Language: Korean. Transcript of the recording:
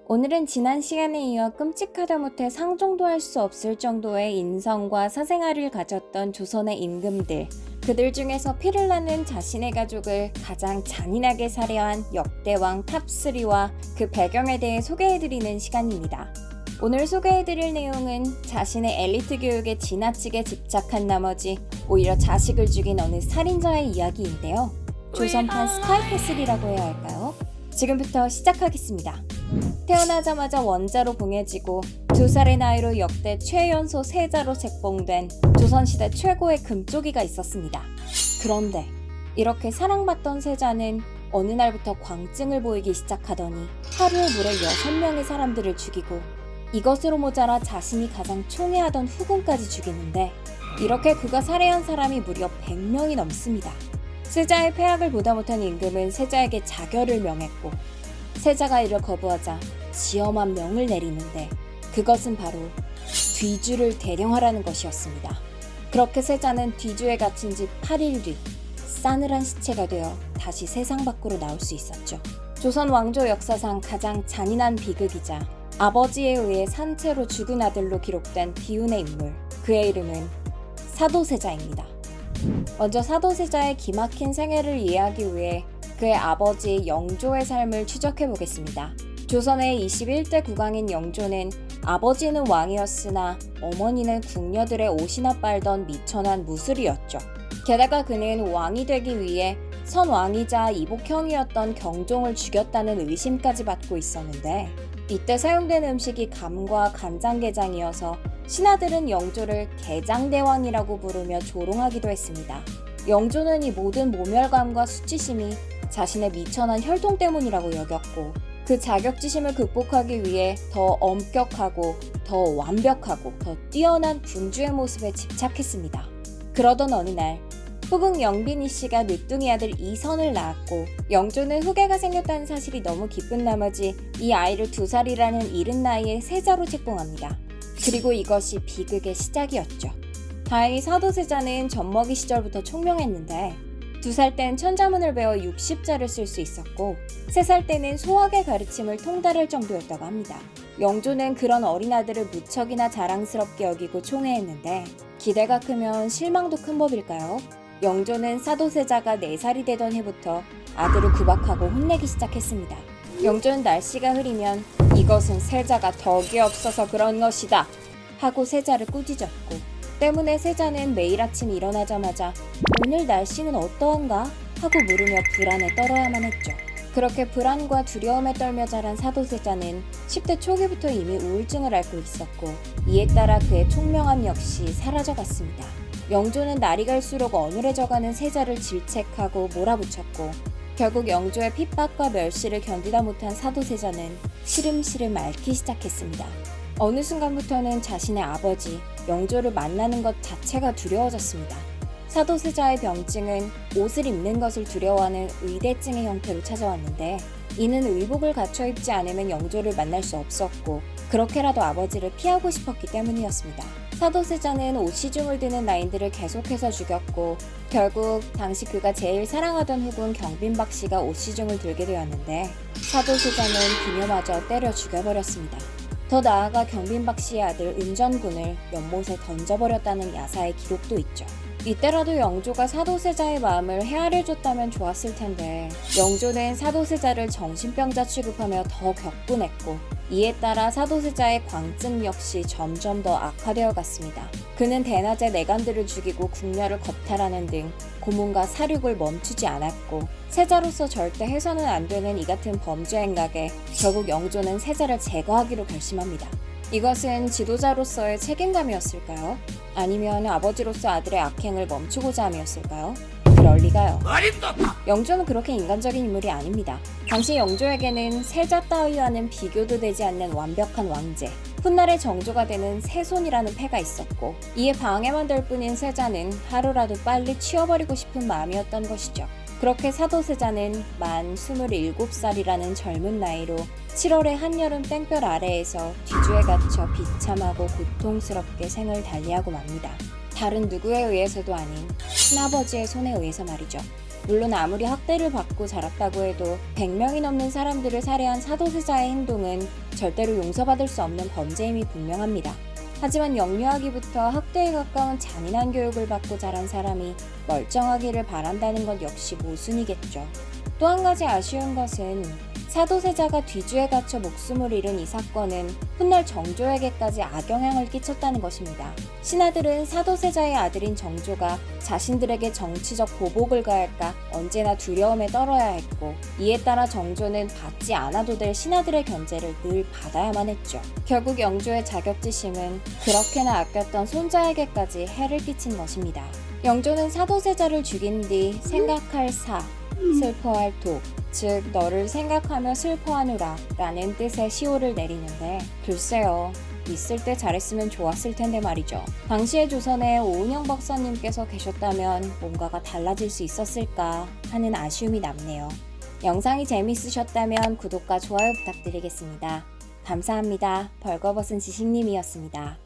오늘은 지난 시간에 이어 끔찍하다 못해 상종도 할 수 없을 정도의 인성과 사생활을 가졌던 조선의 임금들, 그들 중에서 피를 나는 자신의 가족을 가장 잔인하게 살해한 역대왕 탑3와 그 배경에 대해 소개해드리는 시간입니다. 오늘 소개해드릴 내용은 자신의 엘리트 교육에 지나치게 집착한 나머지 오히려 자식을 죽인 어느 살인자의 이야기인데요. 조선판 스카이캐슬이라고 해야 할까요? 지금부터 시작하겠습니다. 태어나자마자 원자로 봉해지고 2살의 나이로 역대 최연소 세자로 책봉된 조선시대 최고의 금쪽이가 있었습니다. 그런데 이렇게 사랑받던 세자는 어느 날부터 광증을 보이기 시작하더니 하루에 무려 6명의 사람들을 죽이고 이것으로 모자라 자신이 가장 총애하던 후궁까지 죽이는데, 이렇게 그가 살해한 사람이 무려 100명이 넘습니다. 세자의 폐악을 보다 못한 임금은 세자에게 자결을 명했고, 세자가 이를 거부하자 지엄한 명을 내리는데 그것은 바로 뒤주를 대령하라는 것이었습니다. 그렇게 세자는 뒤주에 갇힌 지 8일 뒤 싸늘한 시체가 되어 다시 세상 밖으로 나올 수 있었죠. 조선 왕조 역사상 가장 잔인한 비극이자 아버지에 의해 산채로 죽은 아들로 기록된 비운의 인물, 그의 이름은 사도세자입니다. 먼저 사도세자의 기막힌 생애를 이해하기 위해 그의 아버지 영조의 삶을 추적해보겠습니다. 조선의 21대 국왕인 영조는 아버지는 왕이었으나 어머니는 궁녀들의 옷이나 빨던 미천한 무술이었죠. 게다가 그는 왕이 되기 위해 선왕이자 이복형이었던 경종을 죽였다는 의심까지 받고 있었는데, 이때 사용된 음식이 감과 간장게장이어서 신하들은 영조를 게장대왕이라고 부르며 조롱하기도 했습니다. 영조는 이 모든 모멸감과 수치심이 자신의 미천한 혈통 때문이라고 여겼고, 그 자격지심을 극복하기 위해 더 엄격하고 더 완벽하고 더 뛰어난 군주의 모습에 집착했습니다. 그러던 어느 날 후궁 영빈이 씨가 늦둥이 아들 이선을 낳았고, 영조는 후계가 생겼다는 사실이 너무 기쁜 나머지 이 아이를 2살이라는 이른 나이에 세자로 책봉합니다. 그리고 이것이 비극의 시작이었죠. 다행히 사도세자는 젖먹이 시절부터 총명했는데 2살 땐 천자문을 배워 60자를 쓸 수 있었고 3살 때는 소학의 가르침을 통달할 정도였다고 합니다. 영조는 그런 어린 아들을 무척이나 자랑스럽게 여기고 총애했는데, 기대가 크면 실망도 큰 법일까요? 영조는 사도세자가 4살이 되던 해부터 아들을 구박하고 혼내기 시작했습니다. 영조는 날씨가 흐리면 이것은 세자가 덕이 없어서 그런 것이다 하고 세자를 꾸짖었고, 때문에 세자는 매일 아침 일어나자마자 오늘 날씨는 어떠한가 하고 물으며 불안에 떨어야만 했죠. 그렇게 불안과 두려움에 떨며 자란 사도세자는 10대 초기부터 이미 우울증을 앓고 있었고, 이에 따라 그의 총명함 역시 사라져갔습니다. 영조는 날이 갈수록 어눌해져가는 세자를 질책하고 몰아붙였고, 결국 영조의 핍박과 멸시를 견디다 못한 사도세자는 시름시름 앓기 시작했습니다. 어느 순간부터는 자신의 아버지 영조를 만나는 것 자체가 두려워졌습니다. 사도세자의 병증은 옷을 입는 것을 두려워하는 의대증의 형태로 찾아왔는데, 이는 의복을 갖춰 입지 않으면 영조를 만날 수 없었고 그렇게라도 아버지를 피하고 싶었기 때문이었습니다. 사도세자는 옷시중을 드는 라인들을 계속해서 죽였고, 결국 당시 그가 제일 사랑하던 후궁 경빈박 씨가 옷시중을 들게 되었는데 사도세자는 그녀마저 때려 죽여버렸습니다. 더 나아가 경빈박 씨의 아들 은전군을 연못에 던져버렸다는 야사의 기록도 있죠. 이때라도 영조가 사도세자의 마음을 헤아려줬다면 좋았을 텐데, 영조는 사도세자를 정신병자 취급하며 더 격분했고, 이에 따라 사도세자의 광증 역시 점점 더 악화되어 갔습니다. 그는 대낮에 내간들을 죽이고 궁녀를 겁탈하는 등 고문과 살육을 멈추지 않았고, 세자로서 절대 해서는 안 되는 이 같은 범죄 행각에 결국 영조는 세자를 제거하기로 결심합니다. 이것은 지도자로서의 책임감이었을까요? 아니면 아버지로서 아들의 악행을 멈추고자 함이었을까요? 그럴 리가요. 영조는 그렇게 인간적인 인물이 아닙니다. 당시 영조에게는 세자 따위와는 비교도 되지 않는 완벽한 왕제, 훗날의 정조가 되는 세손이라는 패가 있었고, 이에 방해만 될 뿐인 세자는 하루라도 빨리 치워버리고 싶은 마음이었던 것이죠. 그렇게 사도세자는 만 27살이라는 젊은 나이로 7월의 한여름 땡볕 아래에서 뒤주에 갇혀 비참하고 고통스럽게 생을 달리하고 맙니다. 다른 누구에 의해서도 아닌 친아버지의 손에 의해서 말이죠. 물론 아무리 학대를 받고 자랐다고 해도 100명이 넘는 사람들을 살해한 사도세자의 행동은 절대로 용서받을 수 없는 범죄임이 분명합니다. 하지만 영유아기부터 학대에 가까운 잔인한 교육을 받고 자란 사람이 멀쩡하기를 바란다는 것 역시 모순이겠죠. 또 한 가지 아쉬운 것은 사도세자가 뒤주에 갇혀 목숨을 잃은 이 사건은 훗날 정조에게까지 악영향을 끼쳤다는 것입니다. 신하들은 사도세자의 아들인 정조가 자신들에게 정치적 보복을 가할까 언제나 두려움에 떨어야 했고, 이에 따라 정조는 받지 않아도 될 신하들의 견제를 늘 받아야만 했죠. 결국 영조의 자격지심은 그렇게나 아꼈던 손자에게까지 해를 끼친 것입니다. 영조는 사도세자를 죽인 뒤 생각할 사, 슬퍼할 독, 즉 너를 생각하며 슬퍼하노라 라는 뜻의 시호를 내리는데, 글쎄요, 있을 때 잘했으면 좋았을 텐데 말이죠. 당시의 조선에 오은영 박사님께서 계셨다면 뭔가가 달라질 수 있었을까 하는 아쉬움이 남네요. 영상이 재미있으셨다면 구독과 좋아요 부탁드리겠습니다. 감사합니다. 벌거벗은 지식님이었습니다.